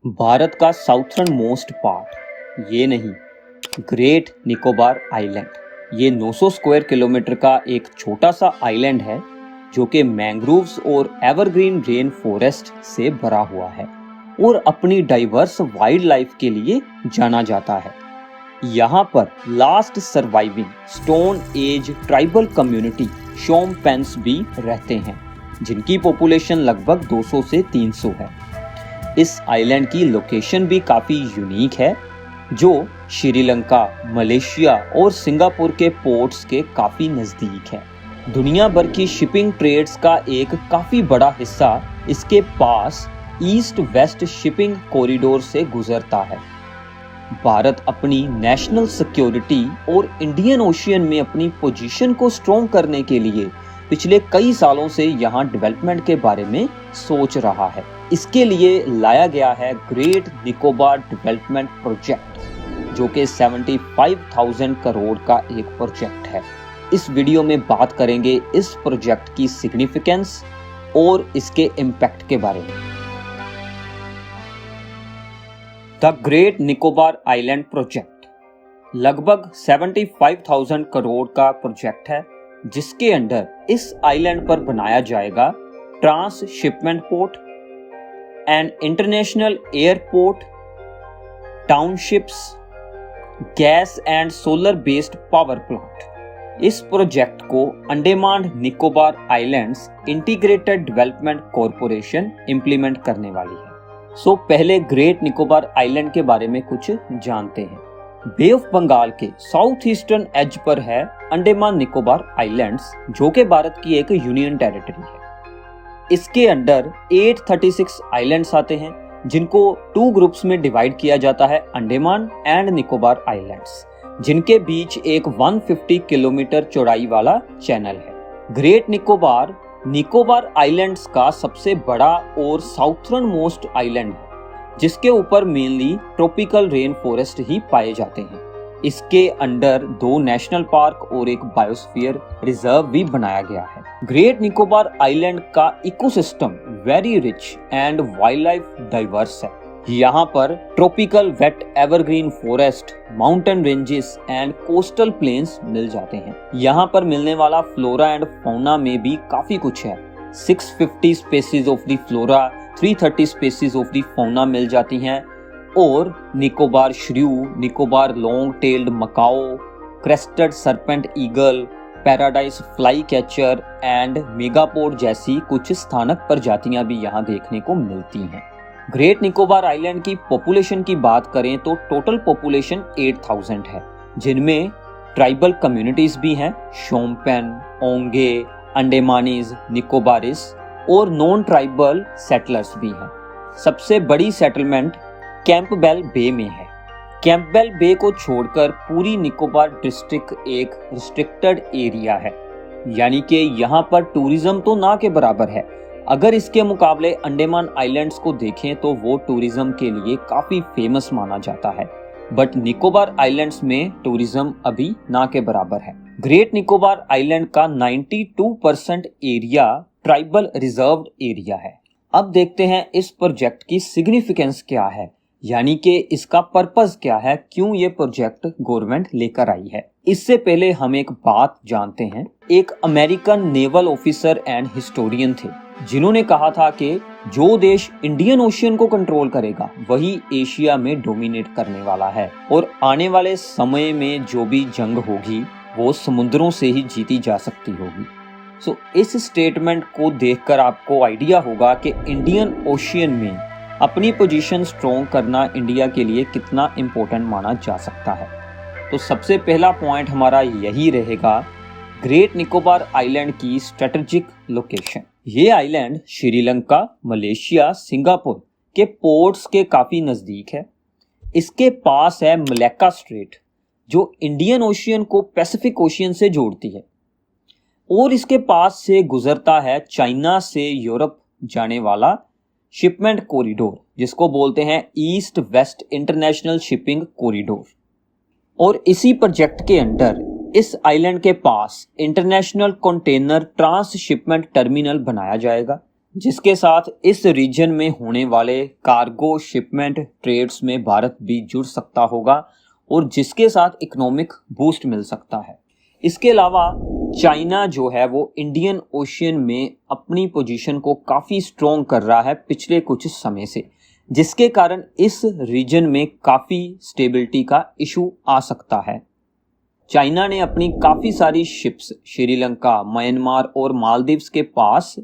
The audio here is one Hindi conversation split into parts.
भारत का साउथर्न मोस्ट पार्ट ये नहीं, ग्रेट निकोबार आइलैंड ये 900 स्क्वायर किलोमीटर का एक छोटा सा आइलैंड है जो कि मैंग्रोव्स और एवरग्रीन रेन फॉरेस्ट से भरा हुआ है और अपनी डाइवर्स वाइल्ड लाइफ के लिए जाना जाता है। यहाँ पर last surviving stone age tribal community Shompens भी रहते हैं जिनकी पॉपुलेशन लगभग 200 से 300 है। इस आइलैंड की लोकेशन भी काफ़ी यूनिक है जो श्रीलंका, मलेशिया और सिंगापुर के पोर्ट्स के काफ़ी नज़दीक है। दुनिया भर की शिपिंग ट्रेड्स का एक काफ़ी बड़ा हिस्सा इसके पास ईस्ट वेस्ट शिपिंग कॉरिडोर से गुजरता है। भारत अपनी नेशनल सिक्योरिटी और इंडियन ओशियन में अपनी पोजीशन को स्ट्रॉन्ग करने के लिए पिछले कई सालों से यहाँ डेवलपमेंट के बारे में सोच रहा है। इसके लिए लाया गया है ग्रेट निकोबार डेवलपमेंट प्रोजेक्ट जो कि 75,000 करोड़ का एक प्रोजेक्ट है। इस वीडियो में बात करेंगे इस प्रोजेक्ट की सिग्निफिकेंस और इसके इम्पैक्ट के बारे में। The great Nicobar island project लगभग 75,000 करोड़ का प्रोजेक्ट है जिसके अंडर इस आइलैंड पर बनाया जाएगा transshipment port and international airport, townships, gas and solar based power plant. इस प्रोजेक्ट को Andaman Nicobar islands integrated development corporation implement करने वाली है। पहले ग्रेट निकोबार आइलैंड के बारे में कुछ जानते हैं। बे ऑफ बंगाल के साउथ ईस्टर्न एज पर है अंडमान निकोबार आइलैंड्स जो कि भारत की एक यूनियन टेरिटरी है। इसके अंडर 836 आइलैंड्स आते हैं जिनको 2 ग्रुप्स में डिवाइड किया जाता है, अंडमान एंड निकोबार आइलैंड्स, जिनके बीच एक 150 किलोमीटर चौड़ाई वाला चैनल है। ग्रेट निकोबार निकोबार आइलैंड्स का सबसे बड़ा और साउथर्न मोस्ट आइलैंड है जिसके ऊपर मेनली ट्रॉपिकल रेन फॉरेस्ट ही पाए जाते हैं। इसके अंडर 2 नेशनल पार्क और एक बायोस्फीयर रिजर्व भी बनाया गया है। ग्रेट निकोबार आइलैंड का ecosystem very rich and wild life diverse है। यहाँ पर tropical wet evergreen forest, mountain ranges and coastal plains मिल जाते हैं। यहाँ पर मिलने वाला फ्लोरा एंड फौना में भी काफी कुछ है। 650 species of the flora, 330 species of the fauna मिल जाती हैं और Nicobar shrew, Nicobar long tailed macaque, crested serpent eagle, paradise fly catcher and megapode जैसी कुछ स्थानक प्रजातियां भी यहाँ देखने को मिलती हैं। ग्रेट निकोबार आइलैंड की पॉपुलेशन की बात करें तो टोटल पॉपुलेशन 8,000 है जिनमें ट्राइबल कम्युनिटीज भी हैं, शोम्पेन, ओंगे, अंडेमानीज, निकोबारिस और नॉन ट्राइबल सेटलर्स भी हैं। सबसे बड़ी सेटलमेंट कैंपबेल बे में है। कैंपबेल बे को छोड़कर पूरी निकोबार डिस्ट्रिक्ट एक रिस्ट्रिक्टेड एरिया है, यानी कि यहाँ पर टूरिज्म तो ना के बराबर है। अगर इसके मुकाबले अंडमान आइलैंड्स को देखें तो वो टूरिज्म के लिए काफ़ी फेमस माना जाता है, बट निकोबार आइलैंड्स में टूरिज्म अभी ना के बराबर है। ग्रेट निकोबार आइलैंड का 92% एरिया ट्राइबल रिजर्व्ड एरिया है। अब देखते हैं इस प्रोजेक्ट की सिग्निफिकेंस क्या है, यानी कि इसका पर्पस क्या है, क्यों ये प्रोजेक्ट गवर्नमेंट लेकर आई है। इससे पहले हम एक बात जानते हैं। एक American naval officer and historian थे जिन्होंने कहा था कि जो देश इंडियन ओशियन को कंट्रोल करेगा वही एशिया में डोमिनेट करने वाला है और आने वाले समय में जो भी जंग होगी वो समुद्रों से ही जीती जा सकती होगी। इस स्टेटमेंट को देखकर आपको आइडिया होगा कि इंडियन ओशियन में अपनी पोजीशन स्ट्रॉन्ग करना इंडिया के लिए कितना इम्पोर्टेंट माना जा सकता है। तो सबसे पहला पॉइंट हमारा यही रहेगा, ग्रेट निकोबार आइलैंड की स्ट्रेटेजिक लोकेशन। ये आइलैंड श्रीलंका, मलेशिया, सिंगापुर के पोर्ट्स के काफ़ी नज़दीक है। इसके पास है मलक्का स्ट्रेट जो इंडियन ओशियन को पैसिफिक ओशियन से जोड़ती है और इसके पास से गुजरता है चाइना से यूरोप जाने वाला शिपमेंट कॉरिडोर जिसको बोलते हैं east west international shipping corridor. और इसी प्रोजेक्ट के अंडर इस आइलैंड के पास इंटरनेशनल कंटेनर ट्रांसशिपमेंट टर्मिनल बनाया जाएगा जिसके साथ इस रीजन में होने वाले कार्गो शिपमेंट ट्रेड्स में भारत भी जुड़ सकता होगा और जिसके साथ इकोनॉमिक बूस्ट मिल सकता है। इसके अलावा चाइना जो है वो इंडियन ओशियन में अपनी पोजीशन को काफ़ी स्ट्रॉन्ग कर रहा है पिछले कुछ समय से, जिसके कारण इस रीजन में काफ़ी स्टेबिलिटी का इशू आ सकता है। चाइना ने अपनी काफ़ी सारी शिप्स श्रीलंका, म्यांमार और मालदीव्स के पास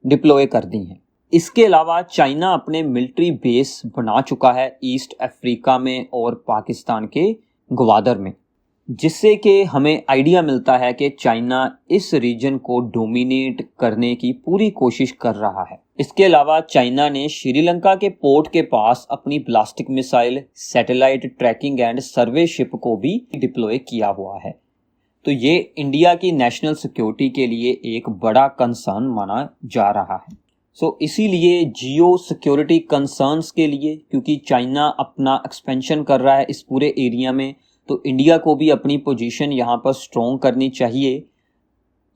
डिप्लॉय कर दी हैं। इसके अलावा चाइना अपने मिलिट्री बेस बना चुका है ईस्ट अफ्रीका में और पाकिस्तान के ग्वादर में, जिससे कि हमें आइडिया मिलता है कि चाइना इस रीजन को डोमिनेट करने की पूरी कोशिश कर रहा है। इसके अलावा चाइना ने श्रीलंका के पोर्ट के पास अपनी ballistic missile, satellite trekking and survey ship को भी डिप्लॉय किया हुआ है। तो ये इंडिया की नेशनल सिक्योरिटी के लिए एक बड़ा कंसर्न माना जा रहा है। इसीलिए जियो सिक्योरिटी कंसर्न्स के लिए, क्योंकि चाइना अपना एक्सपेंशन कर रहा है इस पूरे एरिया में, तो इंडिया को भी अपनी पोजीशन यहाँ पर स्ट्रॉन्ग करनी चाहिए।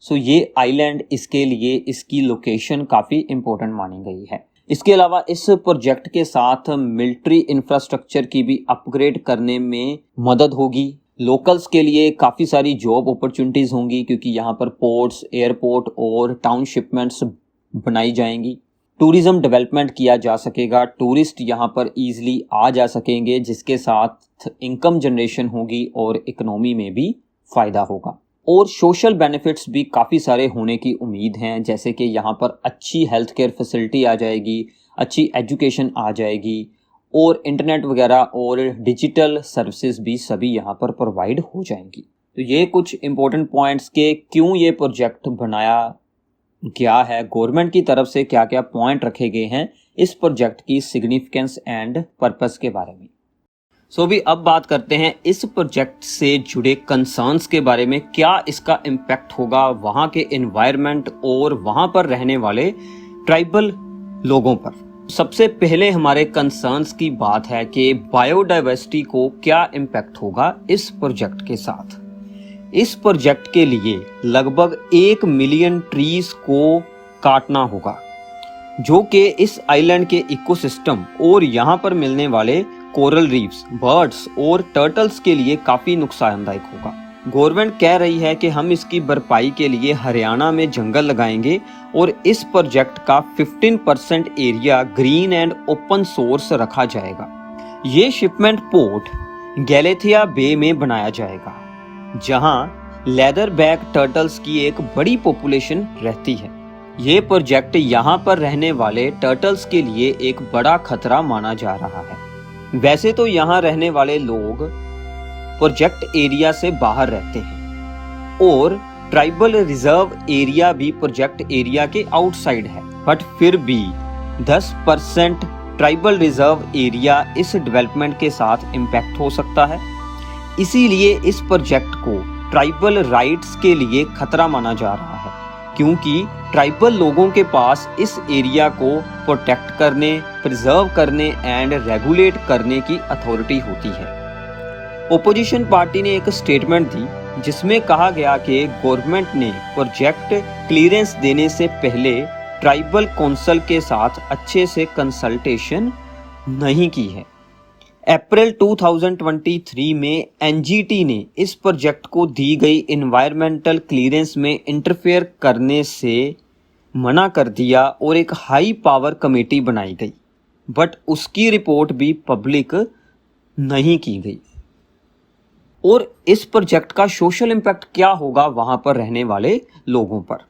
ये आइलैंड इसके लिए इसकी लोकेशन काफ़ी इम्पोर्टेंट मानी गई है। इसके अलावा इस प्रोजेक्ट के साथ मिलिट्री इंफ्रास्ट्रक्चर की भी अपग्रेड करने में मदद होगी। लोकल्स के लिए काफ़ी सारी जॉब अपॉर्चुनिटीज़ होंगी, क्योंकि यहाँ पर पोर्ट्स, एयरपोर्ट और टाउन शिपमेंट्स बनाई जाएंगी। टूरिज्म डेवलपमेंट किया जा सकेगा, टूरिस्ट यहाँ पर ईजिली आ जा सकेंगे, जिसके साथ इनकम जनरेशन होगी और इकोनॉमी में भी फ़ायदा होगा। और सोशल बेनिफिट्स भी काफ़ी सारे होने की उम्मीद हैं, जैसे कि यहाँ पर अच्छी हेल्थ केयर फैसिलिटी आ जाएगी, अच्छी एजुकेशन आ जाएगी और इंटरनेट वगैरह और डिजिटल सर्विसेज भी सभी यहाँ पर प्रोवाइड हो जाएंगी। तो ये कुछ इम्पोर्टेंट पॉइंट्स के क्यों ये प्रोजेक्ट बनाया गया है, गवर्नमेंट की तरफ से क्या क्या पॉइंट रखे गए हैं इस प्रोजेक्ट की सिग्निफिकेंस एंड पर्पस के बारे में। भी अब बात करते हैं इस प्रोजेक्ट से जुड़े कंसर्न्स के बारे में। क्या इसका इम्पैक्ट होगा वहाँ के एनवायरनमेंट और वहाँ पर रहने वाले ट्राइबल लोगों पर। सबसे पहले हमारे कंसर्न्स की बात है कि बायोडाइवर्सिटी को क्या इम्पैक्ट होगा इस प्रोजेक्ट के साथ। इस प्रोजेक्ट के लिए लगभग 1 मिलियन ट्रीज को काटना होगा, जो कि इस आइलैंड के इकोसिस्टम और यहाँ पर मिलने वाले कोरल रीफ्स, बर्ड्स और टर्टल्स के लिए काफ़ी नुकसानदायक होगा। गवर्नमेंट कह रही है कि हम इसकी भरपाई के लिए हरियाणा में जंगल लगाएंगे और इस प्रोजेक्ट का 15% area green and open source रखा जाएगा। ये शिपमेंट पोर्ट गैलेथिया बे में बनाया जाएगा, जहां लेदर बैक टर्टल्स की एक बड़ी पॉपुलेशन रहती है। ये प्रोजेक्ट यहां पर रहने वाले टर्टल्स के लिए एक बड़ा खतरा माना जा रहा है। वैसे तो यहां रहने वाले लोग प्रोजेक्ट एरिया से बाहर रहते हैं और ट्राइबल रिजर्व एरिया भी प्रोजेक्ट एरिया के आउटसाइड है, बट फिर भी 10% ट्राइबल रिजर्व एरिया इस डेवलपमेंट के साथ इम्पैक्ट हो सकता है। इसीलिए इस प्रोजेक्ट को ट्राइबल राइट्स के लिए खतरा माना जा रहा है, क्योंकि ट्राइबल लोगों के पास इस एरिया को प्रोटेक्ट करने, प्रिजर्व करने एंड रेगुलेट करने की अथॉरिटी होती है। ओपोजिशन पार्टी ने एक स्टेटमेंट दी जिसमें कहा गया कि गवर्नमेंट ने प्रोजेक्ट क्लियरेंस देने से पहले ट्राइबल काउंसिल के साथ अच्छे से कंसल्टेशन नहीं की है। अप्रैल 2023 में एनजीटी ने इस प्रोजेक्ट को दी गई एनवायरमेंटल क्लियरेंस में इंटरफेयर करने से मना कर दिया और एक हाई पावर कमेटी बनाई गई, बट उसकी रिपोर्ट भी पब्लिक नहीं की गई। और इस प्रोजेक्ट का सोशल इम्पैक्ट क्या होगा वहाँ पर रहने वाले लोगों पर।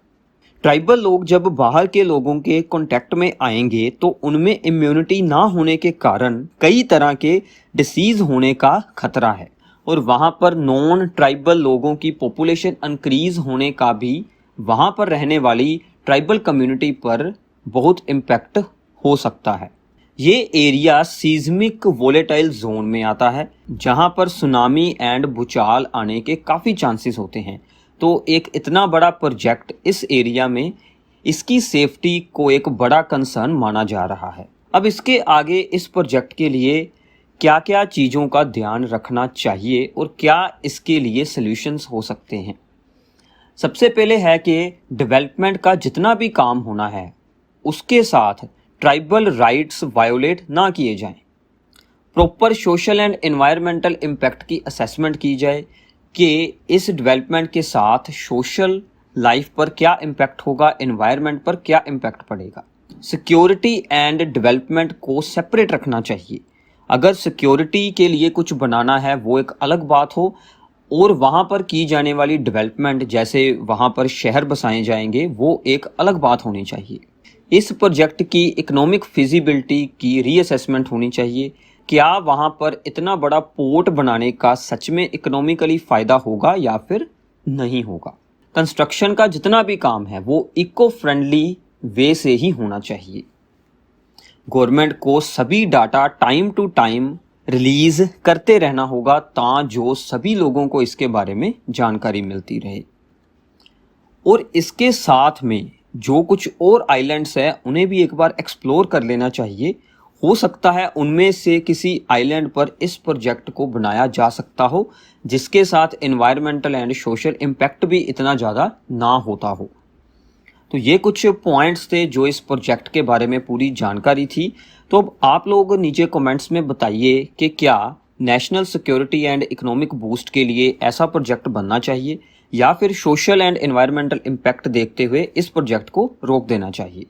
ट्राइबल लोग जब बाहर के लोगों के कांटेक्ट में आएंगे तो उनमें इम्यूनिटी ना होने के कारण कई तरह के डिसीज़ होने का खतरा है और वहाँ पर नॉन ट्राइबल लोगों की पॉपुलेशन इंक्रीज होने का भी वहाँ पर रहने वाली ट्राइबल कम्युनिटी पर बहुत इम्पैक्ट हो सकता है। ये एरिया सीज़मिक वोलेटाइल जोन में आता है, जहाँ पर सुनामी एंड भूचाल आने के काफ़ी चांसेस होते हैं। तो एक इतना बड़ा प्रोजेक्ट इस एरिया में, इसकी सेफ्टी को एक बड़ा कंसर्न माना जा रहा है। अब इसके आगे इस प्रोजेक्ट के लिए क्या क्या चीज़ों का ध्यान रखना चाहिए और क्या इसके लिए सॉल्यूशंस हो सकते हैं। सबसे पहले है कि डेवलपमेंट का जितना भी काम होना है उसके साथ ट्राइबल राइट्स वायोलेट ना किए जाएं। Proper social and environmental impact की असेसमेंट की जाए कि इस डेवलपमेंट के साथ सोशल लाइफ पर क्या इम्पैक्ट होगा, एनवायरमेंट पर क्या इम्पैक्ट पड़ेगा। सिक्योरिटी एंड डेवलपमेंट को सेपरेट रखना चाहिए। अगर सिक्योरिटी के लिए कुछ बनाना है वो एक अलग बात हो, और वहाँ पर की जाने वाली डेवलपमेंट जैसे वहाँ पर शहर बसाए जाएंगे वो एक अलग बात होनी चाहिए। इस प्रोजेक्ट की इकोनॉमिक फिजिबिलिटी की रीअसेसमेंट होनी चाहिए। क्या वहाँ पर इतना बड़ा पोर्ट बनाने का सच में इकोनॉमिकली फ़ायदा होगा या फिर नहीं होगा। कंस्ट्रक्शन का जितना भी काम है वो इको फ्रेंडली वे से ही होना चाहिए। गवर्नमेंट को सभी data time to time release करते रहना होगा जो सभी लोगों को इसके बारे में जानकारी मिलती रहे। और इसके साथ में जो कुछ और आइलैंड्स हैं उन्हें भी एक बार एक्सप्लोर कर लेना चाहिए। हो सकता है उनमें से किसी आइलैंड पर इस प्रोजेक्ट को बनाया जा सकता हो जिसके साथ एनवायरमेंटल एंड सोशल इम्पैक्ट भी इतना ज़्यादा ना होता हो। तो ये कुछ पॉइंट्स थे जो इस प्रोजेक्ट के बारे में पूरी जानकारी थी। तो अब आप लोग नीचे कमेंट्स में बताइए कि क्या national security and economic boost के लिए ऐसा प्रोजेक्ट बनना चाहिए या फिर सोशल एंड एनवायरमेंटल इम्पैक्ट देखते हुए इस प्रोजेक्ट को रोक देना चाहिए।